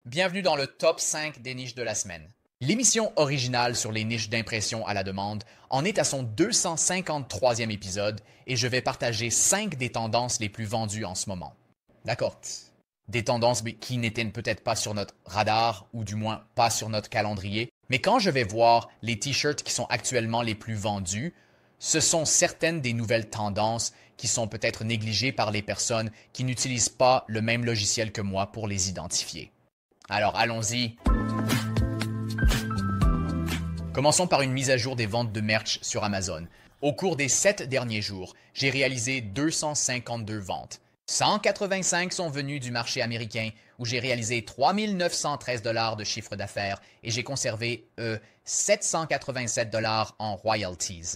Bienvenue dans le top 5 des niches de la semaine. L'émission originale sur les niches d'impression à la demande en est à son 253e épisode et je vais partager 5 des tendances les plus vendues en ce moment. D'accord. Des tendances qui n'étaient peut-être pas sur notre radar ou du moins pas sur notre calendrier, mais quand je vais voir les t-shirts qui sont actuellement les plus vendus, ce sont certaines des nouvelles tendances qui sont peut-être négligées par les personnes qui n'utilisent pas le même logiciel que moi pour les identifier. Alors allons-y. Commençons par une mise à jour des ventes de merch sur Amazon. Au cours des 7 derniers jours, j'ai réalisé 252 ventes. 185 sont venues du marché américain où j'ai réalisé 3 913 $ de chiffre d'affaires et j'ai conservé 787 $ en royalties.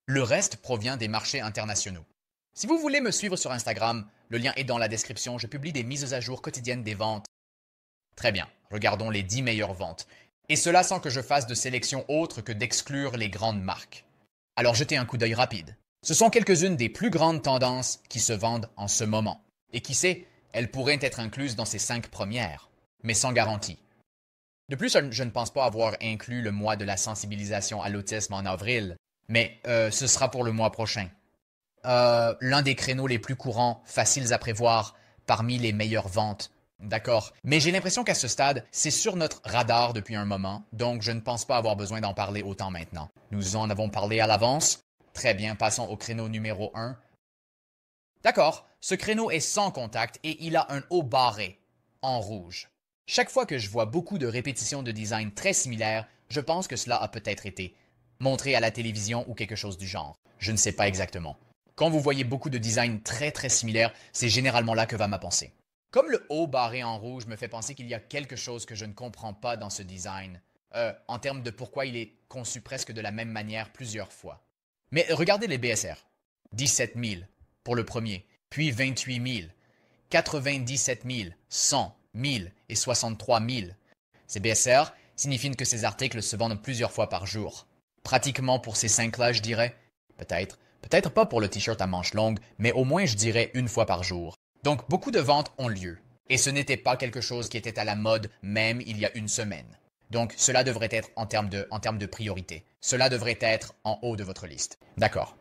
Le reste provient des marchés internationaux. Si vous voulez me suivre sur Instagram, le lien est dans la description, je publie des mises à jour quotidiennes des ventes. Très bien, regardons les 10 meilleures ventes. Et cela sans que je fasse de sélection autre que d'exclure les grandes marques. Alors jetez un coup d'œil rapide. Ce sont quelques-unes des plus grandes tendances qui se vendent en ce moment. Et qui sait, elles pourraient être incluses dans ces 5 premières, mais sans garantie. De plus, je ne pense pas avoir inclus le mois de la sensibilisation à l'autisme en avril, mais ce sera pour le mois prochain. L'un des créneaux les plus courants, faciles à prévoir, parmi les meilleures ventes. D'accord. Mais j'ai l'impression qu'à ce stade, c'est sur notre radar depuis un moment, donc je ne pense pas avoir besoin d'en parler autant maintenant. Nous en avons parlé à l'avance. Très bien, passons au créneau numéro 1. D'accord, ce créneau est sans contact et il a un haut barré, en rouge. Chaque fois que je vois beaucoup de répétitions de design très similaires, je pense que cela a peut-être été montré à la télévision ou quelque chose du genre. Je ne sais pas exactement. Quand vous voyez beaucoup de designs très similaires, c'est généralement là que va ma pensée. Comme le haut barré en rouge me fait penser qu'il y a quelque chose que je ne comprends pas dans ce design, en termes de pourquoi il est conçu presque de la même manière plusieurs fois. Mais regardez les BSR. 17 000 pour le premier, puis 28 000, 97 000, 100 000 et 63 000. Ces BSR signifient que ces articles se vendent plusieurs fois par jour. Pratiquement pour ces 5-là, je dirais. Peut-être pas pour le t-shirt à manches longues, mais au moins je dirais une fois par jour. Donc beaucoup de ventes ont lieu. Et ce n'était pas quelque chose qui était à la mode même il y a une semaine. Donc cela devrait être en termes de priorité. Cela devrait être en haut de votre liste. D'accord.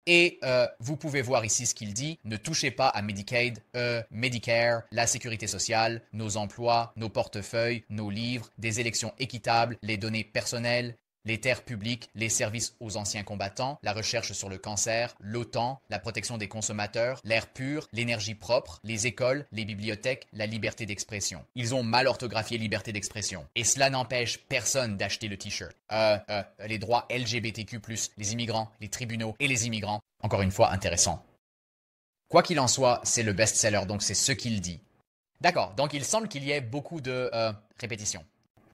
Et vous pouvez voir ici ce qu'il dit. Ne touchez pas à Medicaid, Medicare, la sécurité sociale, nos emplois, nos portefeuilles, nos livres, des élections équitables, les données personnelles, les terres publiques, les services aux anciens combattants, la recherche sur le cancer, l'OTAN, la protection des consommateurs, l'air pur, l'énergie propre, les écoles, les bibliothèques, la liberté d'expression. Ils ont mal orthographié liberté d'expression. Et cela n'empêche personne d'acheter le t-shirt. Les droits LGBTQ+, les immigrants, les tribunaux et les immigrants. Encore une fois, intéressant. Quoi qu'il en soit, c'est le best-seller, donc c'est ce qu'il dit. D'accord, donc il semble qu'il y ait beaucoup de répétitions.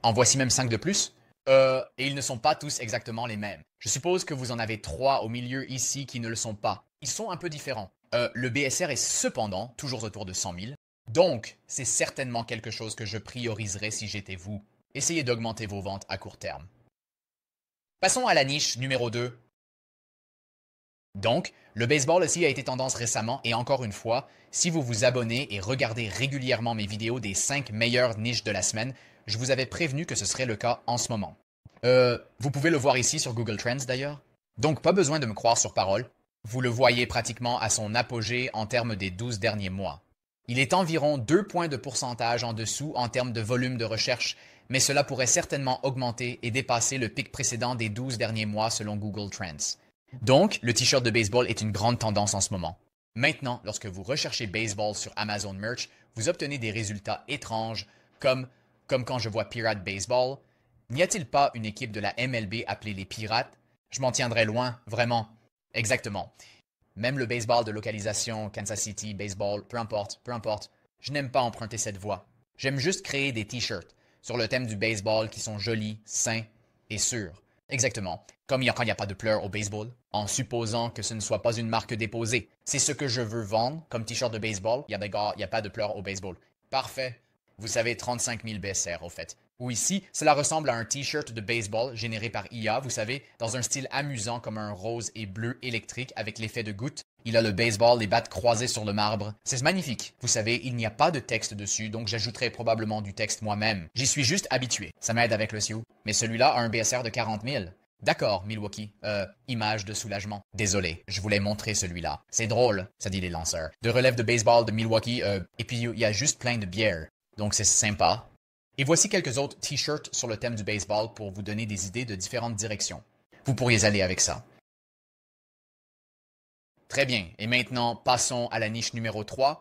En voici même 5 de plus. Et ils ne sont pas tous exactement les mêmes. Je suppose que vous en avez 3 au milieu ici qui ne le sont pas. Ils sont un peu différents. Le BSR est cependant toujours autour de 100 000. Donc, c'est certainement quelque chose que je prioriserais si j'étais vous. Essayez d'augmenter vos ventes à court terme. Passons à la niche numéro 2. Donc, le baseball aussi a été tendance récemment et encore une fois, si vous vous abonnez et regardez régulièrement mes vidéos des 5 meilleures niches de la semaine, je vous avais prévenu que ce serait le cas en ce moment. Vous pouvez le voir ici sur Google Trends d'ailleurs. Donc pas besoin de me croire sur parole. Vous le voyez pratiquement à son apogée en termes des 12 derniers mois. Il est environ 2 points de pourcentage en dessous en termes de volume de recherche, mais cela pourrait certainement augmenter et dépasser le pic précédent des 12 derniers mois selon Google Trends. Donc, le t-shirt de baseball est une grande tendance en ce moment. Maintenant, lorsque vous recherchez baseball sur Amazon Merch, vous obtenez des résultats étranges comme quand je vois Pirate Baseball. N'y a-t-il pas une équipe de la MLB appelée les Pirates? Je m'en tiendrai loin, vraiment. Exactement. Même le baseball de localisation, Kansas City, baseball, peu importe. Je n'aime pas emprunter cette voie. J'aime juste créer des t-shirts sur le thème du baseball qui sont jolis, sains et sûrs. Exactement. Comme quand il n'y a pas de pleurs au baseball, en supposant que ce ne soit pas une marque déposée. C'est ce que je veux vendre comme t-shirt de baseball. Il n'y a pas de pleurs au baseball. Parfait. Vous savez, 35 000 BSR au fait. Ou ici, cela ressemble à un t-shirt de baseball généré par IA, vous savez, dans un style amusant comme un rose et bleu électrique avec l'effet de goutte. Il a le baseball, les battes croisées sur le marbre. C'est magnifique. Vous savez, il n'y a pas de texte dessus, donc j'ajouterai probablement du texte moi-même. J'y suis juste habitué. Ça m'aide avec le Sioux. Mais celui-là a un BSR de 40 000. D'accord, Milwaukee. Image de soulagement. Désolé, je voulais montrer celui-là. C'est drôle, ça dit les lanceurs. De relève de baseball de Milwaukee, et puis il y a juste plein de bière. Donc c'est sympa. Et voici quelques autres t-shirts sur le thème du baseball pour vous donner des idées de différentes directions. Vous pourriez aller avec ça. Très bien, et maintenant passons à la niche numéro 3.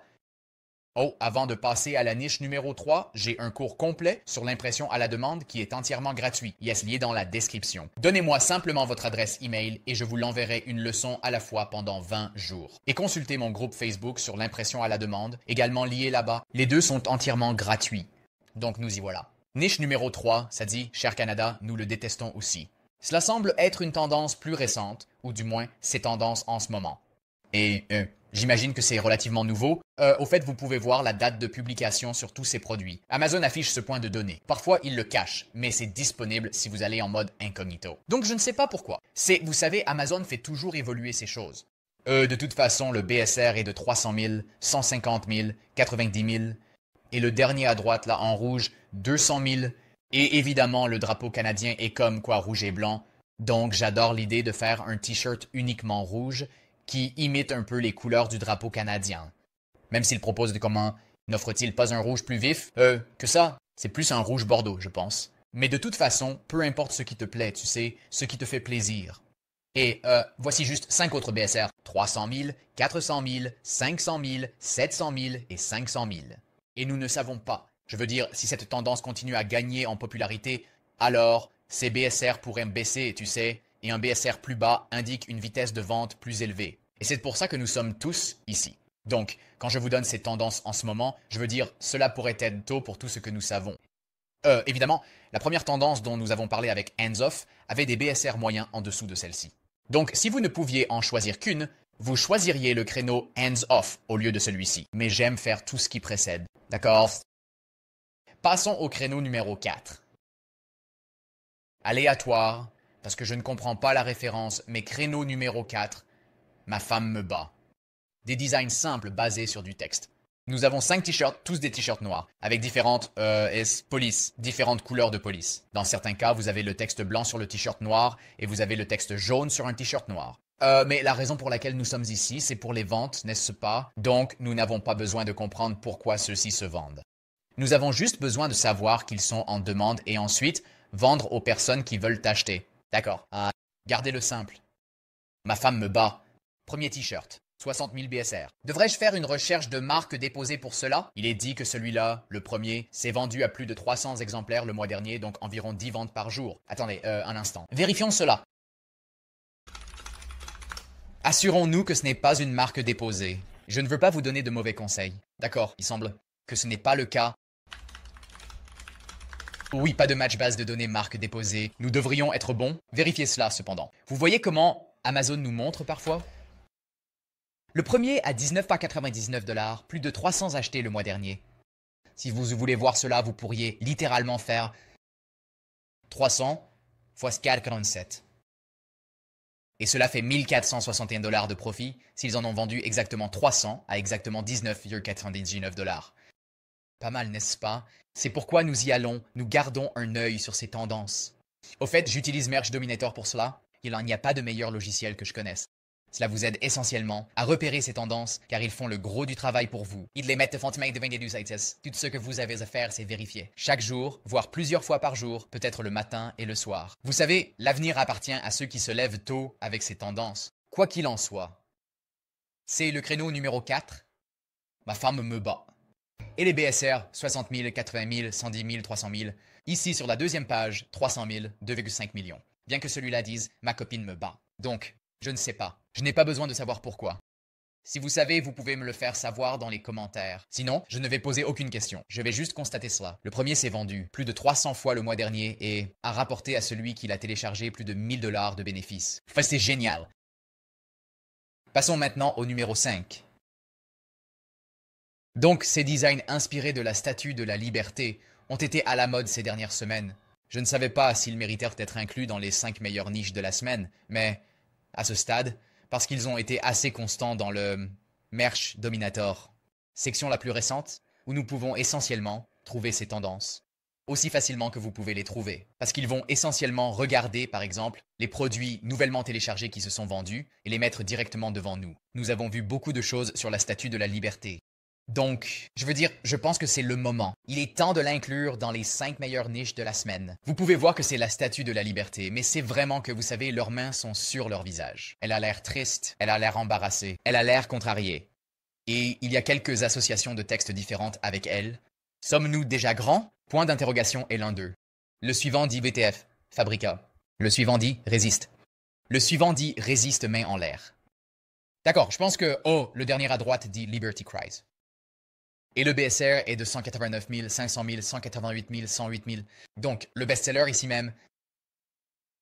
Oh, avant de passer à la niche numéro 3, j'ai un cours complet sur l'impression à la demande qui est entièrement gratuit. Yes, lié dans la description. Donnez-moi simplement votre adresse email et je vous l'enverrai une leçon à la fois pendant 20 jours. Et consultez mon groupe Facebook sur l'impression à la demande, également lié là-bas. Les deux sont entièrement gratuits. Donc nous y voilà. Niche numéro 3, ça dit « Cher Canada, nous le détestons aussi ». Cela semble être une tendance plus récente, ou du moins, c'est tendance en ce moment. Et j'imagine que c'est relativement nouveau. Au fait, vous pouvez voir la date de publication sur tous ces produits. Amazon affiche ce point de données. Parfois, il le cache, mais c'est disponible si vous allez en mode incognito. Donc, je ne sais pas pourquoi. Vous savez, Amazon fait toujours évoluer ces choses. De toute façon, le BSR est de 300 000, 150 000, 90 000. Et le dernier à droite, là, en rouge, 200 000. Et évidemment, le drapeau canadien est comme quoi rouge et blanc. Donc, j'adore l'idée de faire un t-shirt uniquement rouge qui imite un peu les couleurs du drapeau canadien. Même s'il propose de comment n'offre-t-il pas un rouge plus vif que ça, c'est plus un rouge bordeaux, je pense. Mais de toute façon, peu importe ce qui te plaît, tu sais, ce qui te fait plaisir. Et voici juste 5 autres BSR. 300 000, 400 000, 500 000, 700 000 et 500 000. Et nous ne savons pas. Je veux dire, si cette tendance continue à gagner en popularité, alors ces BSR pourraient baisser, tu sais, et un BSR plus bas indique une vitesse de vente plus élevée. Et c'est pour ça que nous sommes tous ici. Donc, quand je vous donne ces tendances en ce moment, je veux dire, cela pourrait être tôt pour tout ce que nous savons. Évidemment, la première tendance dont nous avons parlé avec Hands Off avait des BSR moyens en dessous de celle-ci. Donc, si vous ne pouviez en choisir qu'une, vous choisiriez le créneau Hands Off au lieu de celui-ci. Mais j'aime faire tout ce qui précède. D'accord? Passons au créneau numéro 4. Aléatoire, parce que je ne comprends pas la référence, mais créneau numéro 4, ma femme me bat. Des designs simples basés sur du texte. Nous avons 5 t-shirts, tous des t-shirts noirs, avec différentes police, différentes couleurs de police. Dans certains cas, vous avez le texte blanc sur le t-shirt noir et vous avez le texte jaune sur un t-shirt noir. Mais la raison pour laquelle nous sommes ici, c'est pour les ventes, n'est-ce pas? Donc, nous n'avons pas besoin de comprendre pourquoi ceux-ci se vendent. Nous avons juste besoin de savoir qu'ils sont en demande et ensuite vendre aux personnes qui veulent t'acheter. D'accord. Gardez-le simple. Ma femme me bat. Premier t-shirt. 60 000 BSR. Devrais-je faire une recherche de marque déposée pour cela? Il est dit que celui-là, le premier, s'est vendu à plus de 300 exemplaires le mois dernier, donc environ 10 ventes par jour. Attendez, un instant. Vérifions cela. Assurons-nous que ce n'est pas une marque déposée. Je ne veux pas vous donner de mauvais conseils. D'accord, il semble que ce n'est pas le cas. Oui, pas de match base de données marque déposée. Nous devrions être bons. Vérifiez cela cependant. Vous voyez comment Amazon nous montre parfois? Le premier à 19,99 $, plus de 300 achetés le mois dernier. Si vous voulez voir cela, vous pourriez littéralement faire 300 x 4,47. Et cela fait 1461 $ de profit s'ils en ont vendu exactement 300 à exactement 19,99 $. Pas mal, n'est-ce pas? C'est pourquoi nous y allons, nous gardons un œil sur ces tendances. Au fait, j'utilise Merch Dominator pour cela. Il n'y a pas de meilleur logiciel que je connaisse. Cela vous aide essentiellement à repérer ces tendances car ils font le gros du travail pour vous. Ils les mettent de devant les sites. Tout ce que vous avez à faire, c'est vérifier. Chaque jour, voire plusieurs fois par jour, peut-être le matin et le soir. Vous savez, l'avenir appartient à ceux qui se lèvent tôt avec ces tendances. Quoi qu'il en soit. C'est le créneau numéro 4. Ma femme me bat. Et les BSR, 60 000, 80 000, 110 000, 300 000. Ici, sur la deuxième page, 300 000, 2,5 millions. Bien que celui-là dise « ma copine me bat ». Donc, je ne sais pas. Je n'ai pas besoin de savoir pourquoi. Si vous savez, vous pouvez me le faire savoir dans les commentaires. Sinon, je ne vais poser aucune question. Je vais juste constater cela. Le premier s'est vendu plus de 300 fois le mois dernier et a rapporté à celui qui l'a téléchargé plus de 1000 $ de bénéfices. Enfin, c'est génial. Passons maintenant au numéro 5. Donc, ces designs inspirés de la statue de la liberté ont été à la mode ces dernières semaines. Je ne savais pas s'ils méritèrent d'être inclus dans les 5 meilleures niches de la semaine, mais à ce stade, parce qu'ils ont été assez constants dans le Merch Dominator, section la plus récente, où nous pouvons essentiellement trouver ces tendances aussi facilement que vous pouvez les trouver. Parce qu'ils vont essentiellement regarder, par exemple, les produits nouvellement téléchargés qui se sont vendus et les mettre directement devant nous. Nous avons vu beaucoup de choses sur la Statue de la Liberté. Donc, je veux dire, je pense que c'est le moment. Il est temps de l'inclure dans les 5 meilleures niches de la semaine. Vous pouvez voir que c'est la Statue de la Liberté, mais c'est vraiment que, vous savez, leurs mains sont sur leur visage. Elle a l'air triste, elle a l'air embarrassée, elle a l'air contrariée. Et il y a quelques associations de textes différentes avec elle. Sommes-nous déjà grands? Point d'interrogation est l'un d'eux. Le suivant dit VTF, Fabrica. Le suivant dit résiste. Le suivant dit résiste main en l'air. D'accord, je pense que, oh, le dernier à droite dit Liberty Cries. Et le BSR est de 189 000, 500 000, 188 000, 108 000. Donc, le best-seller ici même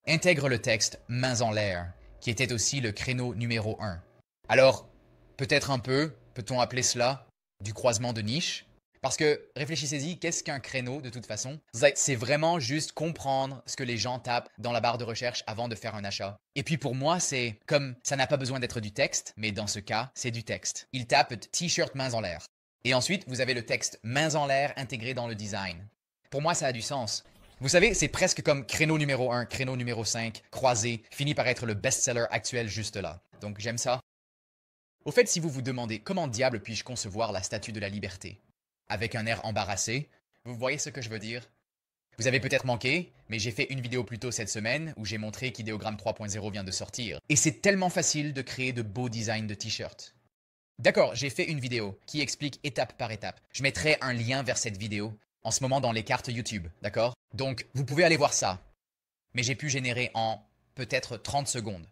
intègre le texte mains en l'air, qui était aussi le créneau numéro 1. Alors, peut-être un peu, peut-on appeler cela du croisement de niche? Parce que, réfléchissez-y, qu'est-ce qu'un créneau de toute façon? C'est vraiment juste comprendre ce que les gens tapent dans la barre de recherche avant de faire un achat. Et puis pour moi, c'est comme ça n'a pas besoin d'être du texte, mais dans ce cas, c'est du texte. Ils tapent t-shirt mains en l'air. Et ensuite, vous avez le texte mains en l'air intégré dans le design. Pour moi, ça a du sens. Vous savez, c'est presque comme créneau numéro 1, créneau numéro 5, croisé, finit par être le best-seller actuel juste là. Donc j'aime ça. Au fait, si vous vous demandez comment diable puis-je concevoir la Statue de la Liberté, avec un air embarrassé, vous voyez ce que je veux dire? Vous avez peut-être manqué, mais j'ai fait une vidéo plus tôt cette semaine où j'ai montré qu'Ideogramme 3.0 vient de sortir. Et c'est tellement facile de créer de beaux designs de t-shirts. D'accord, j'ai fait une vidéo qui explique étape par étape. Je mettrai un lien vers cette vidéo en ce moment dans les cartes YouTube, d'accord? Donc, vous pouvez aller voir ça. Mais j'ai pu générer en peut-être 30 secondes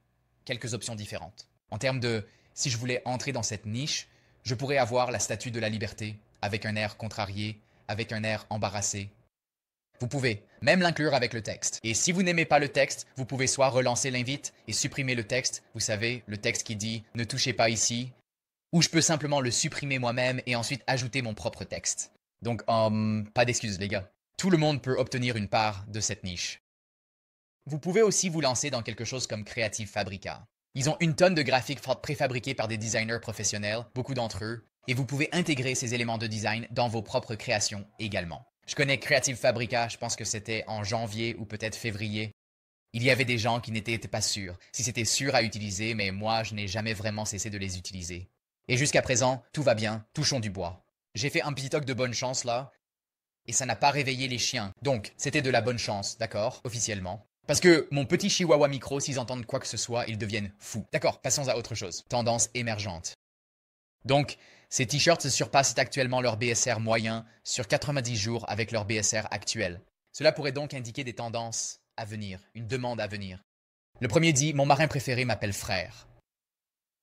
quelques options différentes. En termes de, si je voulais entrer dans cette niche, je pourrais avoir la Statue de la Liberté, avec un air contrarié, avec un air embarrassé. Vous pouvez même l'inclure avec le texte. Et si vous n'aimez pas le texte, vous pouvez soit relancer l'invite et supprimer le texte, vous savez, le texte qui dit « Ne touchez pas ici », ou je peux simplement le supprimer moi-même et ensuite ajouter mon propre texte. Donc, pas d'excuses les gars. Tout le monde peut obtenir une part de cette niche. Vous pouvez aussi vous lancer dans quelque chose comme Creative Fabrica. Ils ont une tonne de graphiques préfabriqués par des designers professionnels, beaucoup d'entre eux, et vous pouvez intégrer ces éléments de design dans vos propres créations également. Je connais Creative Fabrica, je pense que c'était en janvier ou peut-être février. Il y avait des gens qui n'étaient pas sûrs, si c'était sûr à utiliser, mais moi je n'ai jamais vraiment cessé de les utiliser. Et jusqu'à présent, tout va bien, touchons du bois. J'ai fait un petit toc de bonne chance là, et ça n'a pas réveillé les chiens. Donc, c'était de la bonne chance, d'accord, officiellement. Parce que mon petit chihuahua micro, s'ils entendent quoi que ce soit, ils deviennent fous. D'accord, passons à autre chose. Tendance émergente. Donc, ces t-shirts surpassent actuellement leur BSR moyen sur 90 jours avec leur BSR actuel. Cela pourrait donc indiquer des tendances à venir, une demande à venir. Le premier dit « Mon marin préféré m'appelle frère ».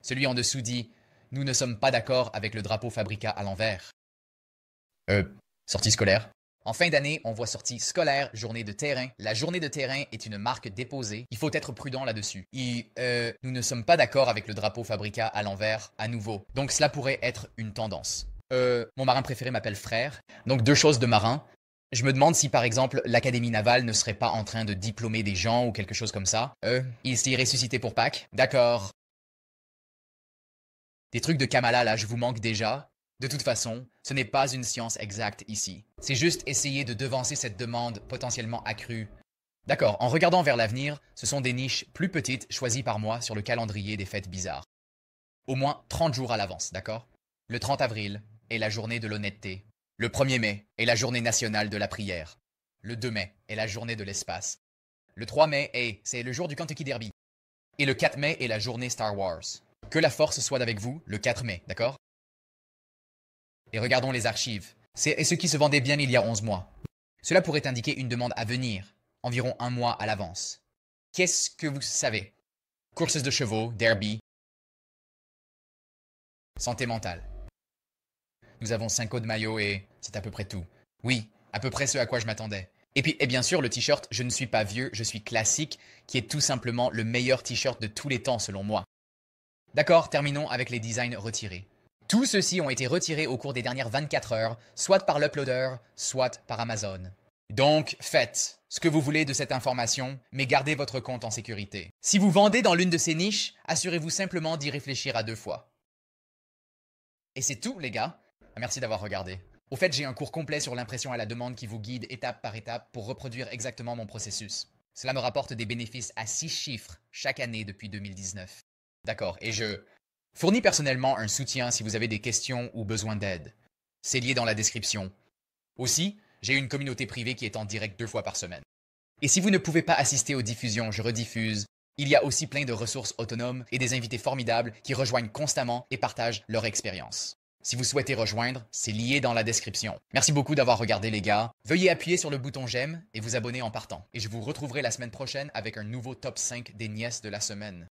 Celui en dessous dit « Nous ne sommes pas d'accord avec le drapeau Fabrica à l'envers ». Sortie scolaire. En fin d'année, on voit sortie scolaire, journée de terrain. La journée de terrain est une marque déposée. Il faut être prudent là-dessus. Nous ne sommes pas d'accord avec le drapeau Fabrica à l'envers, à nouveau. Donc cela pourrait être une tendance. Mon marin préféré m'appelle frère. Donc 2 choses de marin. Je me demande si par exemple l'Académie navale ne serait pas en train de diplômer des gens ou quelque chose comme ça. Il s'est ressuscité pour Pâques. D'accord. Des trucs de Kamala là, je vous manque déjà. De toute façon, ce n'est pas une science exacte ici. C'est juste essayer de devancer cette demande potentiellement accrue. D'accord, en regardant vers l'avenir, ce sont des niches plus petites choisies par moi sur le calendrier des fêtes bizarres. Au moins 30 jours à l'avance, d'accord? Le 30 avril est la journée de l'honnêteté. Le 1er mai est la journée nationale de la prière. Le 2 mai est la journée de l'espace. Le 3 mai c'est le jour du Kentucky Derby. Et le 4 mai est la journée Star Wars. Que la force soit avec vous le 4 mai, d'accord? Et regardons les archives. C'est ce qui se vendait bien il y a 11 mois. Cela pourrait indiquer une demande à venir, environ 1 mois à l'avance. Qu'est-ce que vous savez? Courses de chevaux, derby. Santé mentale. Nous avons 5 codes de maillot et c'est à peu près tout. Oui, à peu près ce à quoi je m'attendais. Et puis, et bien sûr, le t-shirt « Je ne suis pas vieux, je suis classique » qui est tout simplement le meilleur t-shirt de tous les temps selon moi. D'accord, terminons avec les designs retirés. Tous ceux-ci ont été retirés au cours des dernières 24 heures, soit par l'uploader, soit par Amazon. Donc, faites ce que vous voulez de cette information, mais gardez votre compte en sécurité. Si vous vendez dans l'une de ces niches, assurez-vous simplement d'y réfléchir à 2 fois. Et c'est tout, les gars. Merci d'avoir regardé. Au fait, j'ai un cours complet sur l'impression à la demande qui vous guide étape par étape pour reproduire exactement mon processus. Cela me rapporte des bénéfices à 6 chiffres chaque année depuis 2019. D'accord, et je fournis personnellement un soutien si vous avez des questions ou besoin d'aide. C'est lié dans la description. Aussi, j'ai une communauté privée qui est en direct 2 fois par semaine. Et si vous ne pouvez pas assister aux diffusions, je rediffuse. Il y a aussi plein de ressources autonomes et des invités formidables qui rejoignent constamment et partagent leur expérience. Si vous souhaitez rejoindre, c'est lié dans la description. Merci beaucoup d'avoir regardé les gars. Veuillez appuyer sur le bouton j'aime et vous abonner en partant. Et je vous retrouverai la semaine prochaine avec un nouveau top 5 des nièces de la semaine.